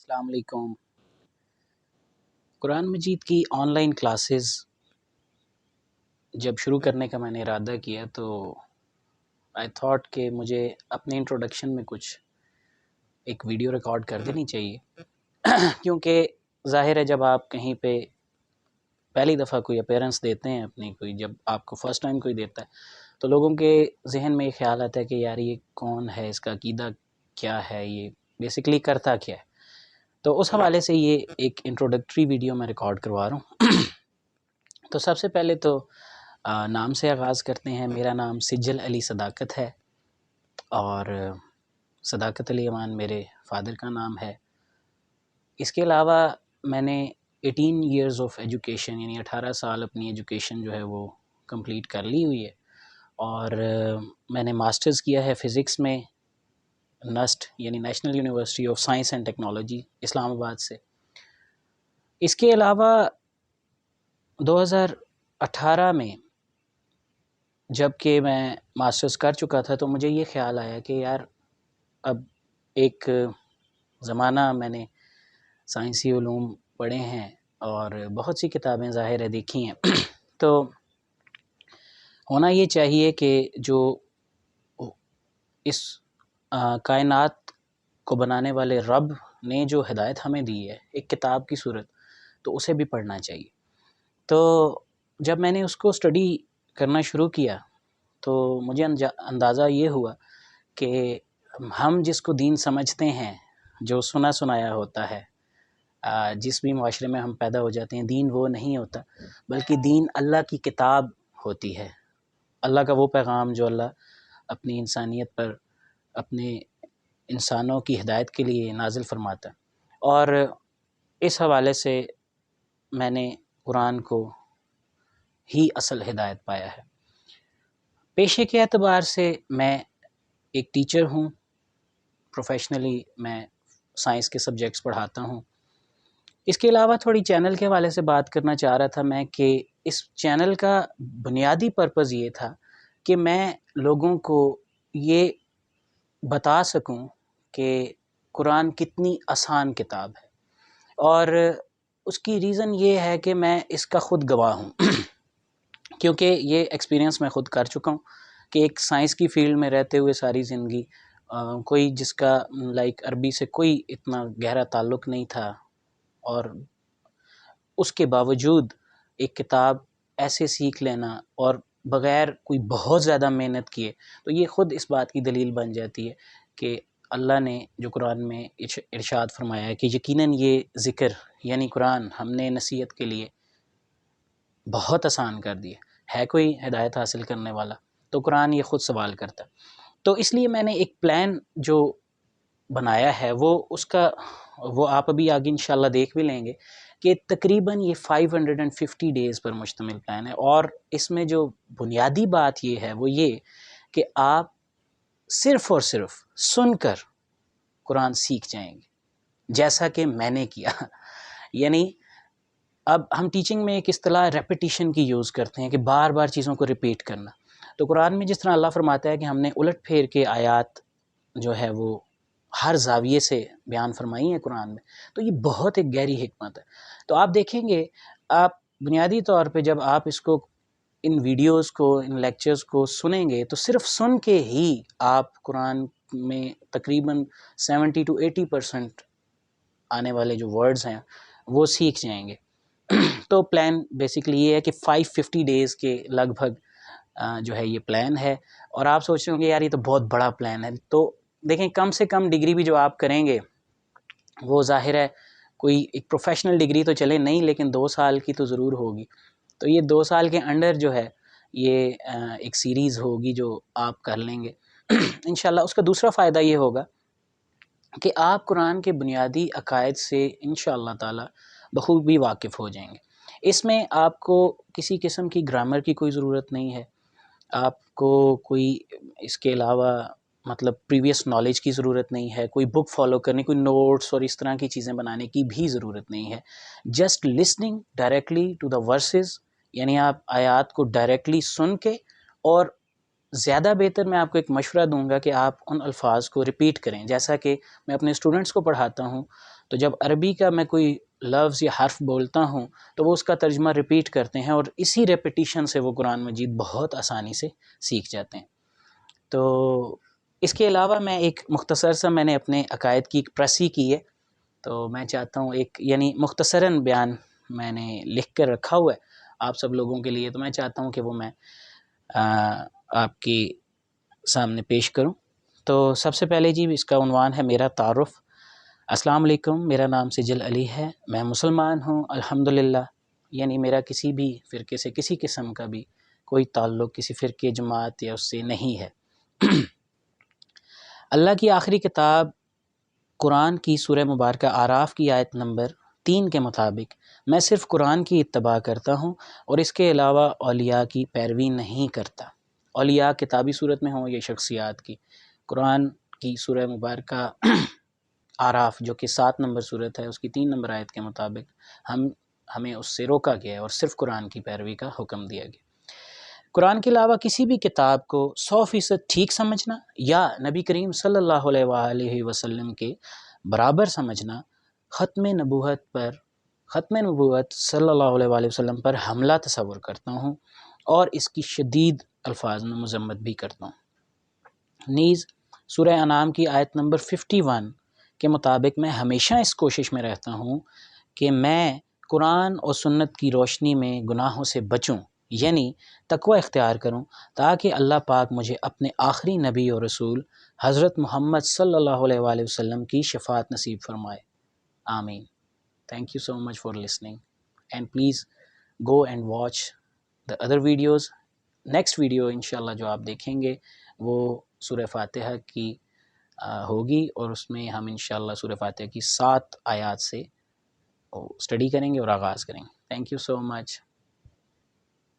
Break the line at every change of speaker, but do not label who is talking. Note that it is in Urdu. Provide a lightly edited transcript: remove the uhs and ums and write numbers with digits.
السلام علیکم۔ قرآن مجید کی آن لائن کلاسز جب شروع کرنے کا میں نے ارادہ کیا تو آئی تھاٹ کہ مجھے اپنے انٹروڈکشن میں کچھ ایک ویڈیو ریکارڈ کر دینی چاہیے کیونکہ ظاہر ہے جب آپ کہیں پہ پہلی دفعہ کوئی اپیرنس دیتے ہیں اپنی، کوئی جب آپ کو فرسٹ ٹائم کوئی دیتا ہے تو لوگوں کے ذہن میں یہ خیال آتا ہے کہ یار یہ کون ہے، اس کا عقیدہ کیا ہے، یہ بیسکلی کرتا کیا ہے۔ تو اس حوالے سے یہ ایک انٹروڈکٹری ویڈیو میں ریکارڈ کروا رہا ہوں۔ تو سب سے پہلے تو نام سے آغاز کرتے ہیں۔ میرا نام سجل علی صداقت ہے اور صداقت علی امان میرے فادر کا نام ہے۔ اس کے علاوہ میں نے 18 ایئرز آف ایجوکیشن یعنی 18 سال اپنی ایجوکیشن جو ہے وہ کمپلیٹ کر لی ہوئی ہے، اور میں نے ماسٹرز کیا ہے فزکس میں نسٹ یعنی national university of science and technology Islamabad سے۔ اس کے علاوہ 2018 میں جب کہ میں ماسٹرز کر چکا تھا تو مجھے یہ خیال آیا کہ یار اب ایک زمانہ میں نے سائنسی علوم پڑھے ہیں اور بہت سی کتابیں ظاہر ہے دیکھی ہیں تو ہونا یہ چاہیے کہ جو اس کائنات کو بنانے والے رب نے جو ہدایت ہمیں دی ہے ایک کتاب کی صورت، تو اسے بھی پڑھنا چاہیے۔ تو جب میں نے اس کو اسٹڈی کرنا شروع کیا تو مجھے اندازہ یہ ہوا کہ ہم جس کو دین سمجھتے ہیں، جو سنا سنایا ہوتا ہے، جس بھی معاشرے میں ہم پیدا ہو جاتے ہیں، دین وہ نہیں ہوتا، بلکہ دین اللہ کی کتاب ہوتی ہے، اللہ کا وہ پیغام جو اللہ اپنی انسانیت پر، اپنے انسانوں کی ہدایت کے لیے نازل فرماتا ہے۔ اور اس حوالے سے میں نے قرآن کو ہی اصل ہدایت پایا ہے۔ پیشے کے اعتبار سے میں ایک ٹیچر ہوں، پروفیشنلی میں سائنس کے سبجیکٹس پڑھاتا ہوں۔ اس کے علاوہ تھوڑی چینل کے حوالے سے بات کرنا چاہ رہا تھا میں کہ اس چینل کا بنیادی پرپز یہ تھا کہ میں لوگوں کو یہ بتا سکوں کہ قرآن کتنی آسان کتاب ہے، اور اس کی ریزن یہ ہے کہ میں اس کا خود گواہ ہوں کیونکہ یہ ایکسپیرینس میں خود کر چکا ہوں کہ ایک سائنس کی فیلڈ میں رہتے ہوئے ساری زندگی کوئی جس کا عربی سے کوئی اتنا گہرا تعلق نہیں تھا، اور اس کے باوجود ایک کتاب ایسے سیکھ لینا اور بغیر کوئی بہت زیادہ محنت کیے، تو یہ خود اس بات کی دلیل بن جاتی ہے کہ اللہ نے جو قرآن میں ارشاد فرمایا ہے کہ یقیناً یہ ذکر یعنی قرآن ہم نے نصیحت کے لیے بہت آسان کر دی ہے کوئی ہدایت حاصل کرنے والا؟ تو قرآن یہ خود سوال کرتا ہے۔ تو اس لیے میں نے ایک پلان جو بنایا ہے وہ آپ ابھی آگے انشاءاللہ دیکھ بھی لیں گے کہ تقریباً یہ 550 ڈیز پر مشتمل پلان ہے، اور اس میں جو بنیادی بات یہ ہے وہ یہ کہ آپ صرف اور صرف سن کر قرآن سیکھ جائیں گے جیسا کہ میں نے کیا۔ یعنی اب ہم ٹیچنگ میں ایک اصطلاح ریپیٹیشن کی یوز کرتے ہیں کہ بار بار چیزوں کو ریپیٹ کرنا، تو قرآن میں جس طرح اللہ فرماتا ہے کہ ہم نے الٹ پھیر کے آیات جو ہے وہ ہر زاویے سے بیان فرمائی ہیں قرآن میں، تو یہ بہت ایک گہری حکمت ہے۔ تو آپ دیکھیں گے، آپ بنیادی طور پہ جب آپ اس کو ان ویڈیوز کو، ان لیکچرز کو سنیں گے تو صرف سن کے ہی آپ قرآن میں تقریباً 70 to 80% آنے والے جو ورڈز ہیں وہ سیکھ جائیں گے۔ تو پلان بیسیکلی یہ ہے کہ 550 ڈیز کے لگ بھگ جو ہے یہ پلان ہے، اور آپ سوچ رہے ہوں گے یار یہ تو بہت بڑا پلان ہے، تو دیکھیں کم سے کم ڈگری بھی جو آپ کریں گے وہ ظاہر ہے کوئی ایک پروفیشنل ڈگری تو چلے نہیں، لیکن 2 سال کی تو ضرور ہوگی۔ تو یہ 2 سال کے انڈر جو ہے یہ ایک سیریز ہوگی جو آپ کر لیں گے انشاءاللہ۔ اس کا دوسرا فائدہ یہ ہوگا کہ آپ قرآن کے بنیادی عقائد سے انشاءاللہ تعالی بخوبی واقف ہو جائیں گے۔ اس میں آپ کو کسی قسم کی گرامر کی کوئی ضرورت نہیں ہے، آپ کو کوئی اس کے علاوہ پریویس نالج کی ضرورت نہیں ہے، کوئی بک فالو کرنے، کوئی نوٹس اور اس طرح کی چیزیں بنانے کی بھی ضرورت نہیں ہے۔ Just listening directly to the verses, یعنی آپ آیات کو ڈائریکٹلی سن کے، اور زیادہ بہتر میں آپ کو ایک مشورہ دوں گا کہ آپ ان الفاظ کو ریپیٹ کریں، جیسا کہ میں اپنے اسٹوڈنٹس کو پڑھاتا ہوں تو جب عربی کا میں کوئی لفظ یا حرف بولتا ہوں تو وہ اس کا ترجمہ ریپیٹ کرتے ہیں، اور اسی ریپیٹیشن سے وہ قرآن مجید بہت آسانی سے سیکھ جاتے ہیں۔ تو اس کے علاوہ میں ایک مختصر سا میں نے اپنے عقائد کی ایک پریسی کی ہے، تو میں چاہتا ہوں ایک یعنی مختصراً بیان میں نے لکھ کر رکھا ہوا ہے آپ سب لوگوں کے لیے، تو میں چاہتا ہوں کہ وہ میں آپ کی سامنے پیش کروں۔ تو سب سے پہلے جی اس کا عنوان ہے میرا تعارف۔ السلام علیکم، میرا نام سجل علی ہے، میں مسلمان ہوں الحمدللہ، یعنی میرا کسی بھی فرقے سے کسی قسم کا بھی کوئی تعلق کسی فرقے جماعت یا اس سے نہیں ہے۔ اللہ کی آخری کتاب قرآن کی سورہ مبارکہ اعراف کی آیت نمبر 3 کے مطابق میں صرف قرآن کی اتباع کرتا ہوں اور اس کے علاوہ اولیاء کی پیروی نہیں کرتا۔ اولیاء کتابی صورت میں ہوں یا شخصیات کی، قرآن کی سورہ مبارکہ اعراف جو کہ 7 نمبر صورت ہے، اس کی 3 نمبر آیت کے مطابق ہمیں اس سے روکا گیا ہے اور صرف قرآن کی پیروی کا حکم دیا گیا۔ قرآن کے علاوہ کسی بھی کتاب کو 100% ٹھیک سمجھنا یا نبی کریم صلی اللہ علیہ وآلہ وسلم کے برابر سمجھنا ختم نبوت صلی اللہ علیہ وآلہ وسلم پر حملہ تصور کرتا ہوں اور اس کی شدید الفاظ میں مذمت بھی کرتا ہوں۔ نیز سورہ انعام کی آیت نمبر 51 کے مطابق میں ہمیشہ اس کوشش میں رہتا ہوں کہ میں قرآن اور سنت کی روشنی میں گناہوں سے بچوں، یعنی تقوی اختیار کروں، تاکہ اللہ پاک مجھے اپنے آخری نبی اور رسول حضرت محمد صلی اللہ علیہ وآلہ وسلم کی شفاعت نصیب فرمائے، آمین۔ Thank you so much for listening and please go and watch the other videos. Next video انشاءاللہ جو آپ دیکھیں گے وہ سورہ فاتحہ کی ہوگی، اور اس میں ہم انشاءاللہ سورہ فاتحہ کی 7 آیات سے اسٹڈی کریں گے اور آغاز کریں گے۔ Thank you so much.